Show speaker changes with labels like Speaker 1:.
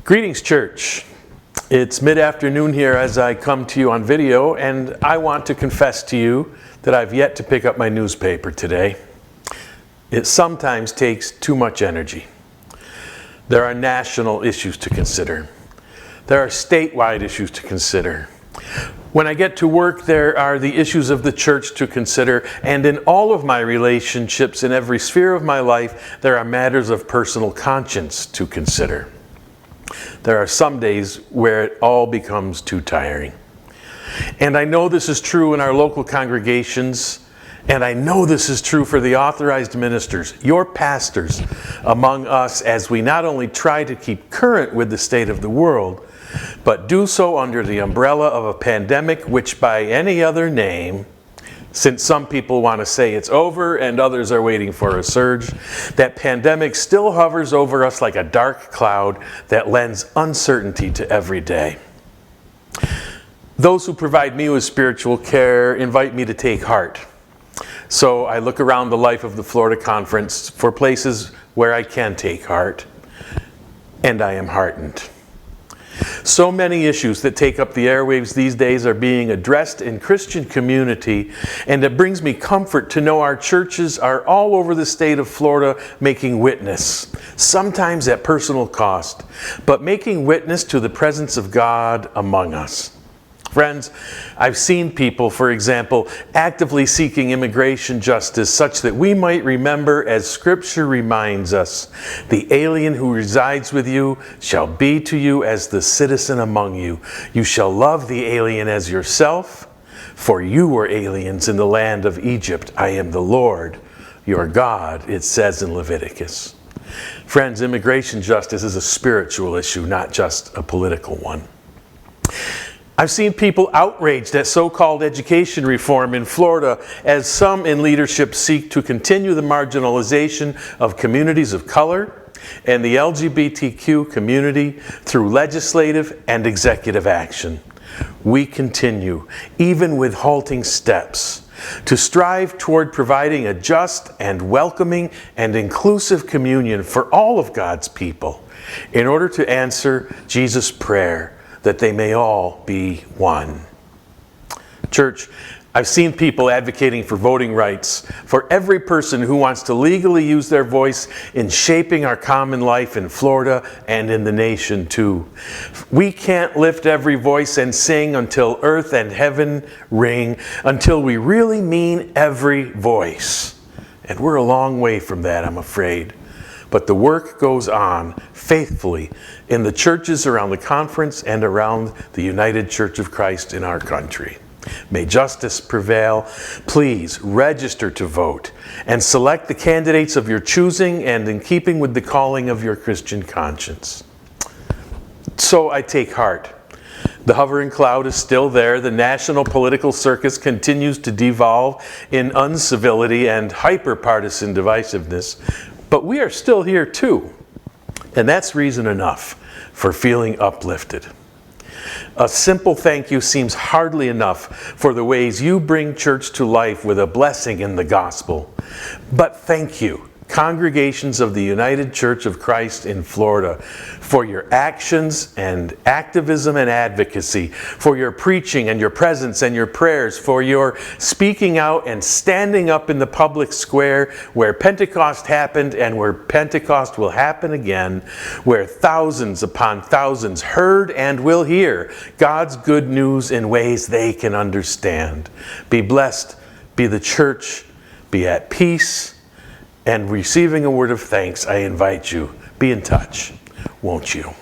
Speaker 1: Greetings, church. It's mid-afternoon here as I come to you on video, and I want to confess to you that I've yet to pick up my newspaper today. It sometimes takes too much energy. There are national issues to consider. There are statewide issues to consider. When I get to work, there are the issues of the church to consider, and in all of my relationships, in every sphere of my life, there are matters of personal conscience to consider. There are some days where it all becomes too tiring. And I know this is true in our local congregations, and I know this is true for the authorized ministers, your pastors, among us, as we not only try to keep current with the state of the world, but do so under the umbrella of a pandemic which by any other name, since some people want to say it's over and others are waiting for a surge, that pandemic still hovers over us like a dark cloud that lends uncertainty to every day. Those who provide me with spiritual care invite me to take heart. So I look around the life of the Florida Conference for places where I can take heart, and I am heartened. So many issues that take up the airwaves these days are being addressed in Christian community, and it brings me comfort to know our churches are all over the state of Florida making witness, sometimes at personal cost, but making witness to the presence of God among us. Friends, I've seen people, for example, actively seeking immigration justice such that we might remember, as Scripture reminds us, the alien who resides with you shall be to you as the citizen among you. You shall love the alien as yourself, for you were aliens in the land of Egypt. I am the Lord, your God, it says in Leviticus. Friends, immigration justice is a spiritual issue, not just a political one. I've seen people outraged at so-called education reform in Florida as some in leadership seek to continue the marginalization of communities of color and the LGBTQ community through legislative and executive action. We continue, even with halting steps, to strive toward providing a just and welcoming and inclusive communion for all of God's people in order to answer Jesus' prayer that they may all be one. Church, I've seen people advocating for voting rights for every person who wants to legally use their voice in shaping our common life in Florida and in the nation too. We can't lift every voice and sing until earth and heaven ring, until we really mean every voice. And we're a long way from that, I'm afraid. But the work goes on faithfully in the churches around the conference and around the United Church of Christ in our country. May justice prevail. Please register to vote and select the candidates of your choosing and in keeping with the calling of your Christian conscience. So I take heart. The hovering cloud is still there. The national political circus continues to devolve in uncivility and hyper-partisan divisiveness. But we are still here too, and that's reason enough for feeling uplifted. A simple thank you seems hardly enough for the ways you bring church to life with a blessing in the gospel. But thank you, congregations of the United Church of Christ in Florida, for your actions and activism and advocacy, for your preaching and your presence and your prayers, for your speaking out and standing up in the public square where Pentecost happened and where Pentecost will happen again, where thousands upon thousands heard and will hear God's good news in ways they can understand. Be blessed, be the church, be at peace, and receiving a word of thanks, I invite you, be in touch, won't you?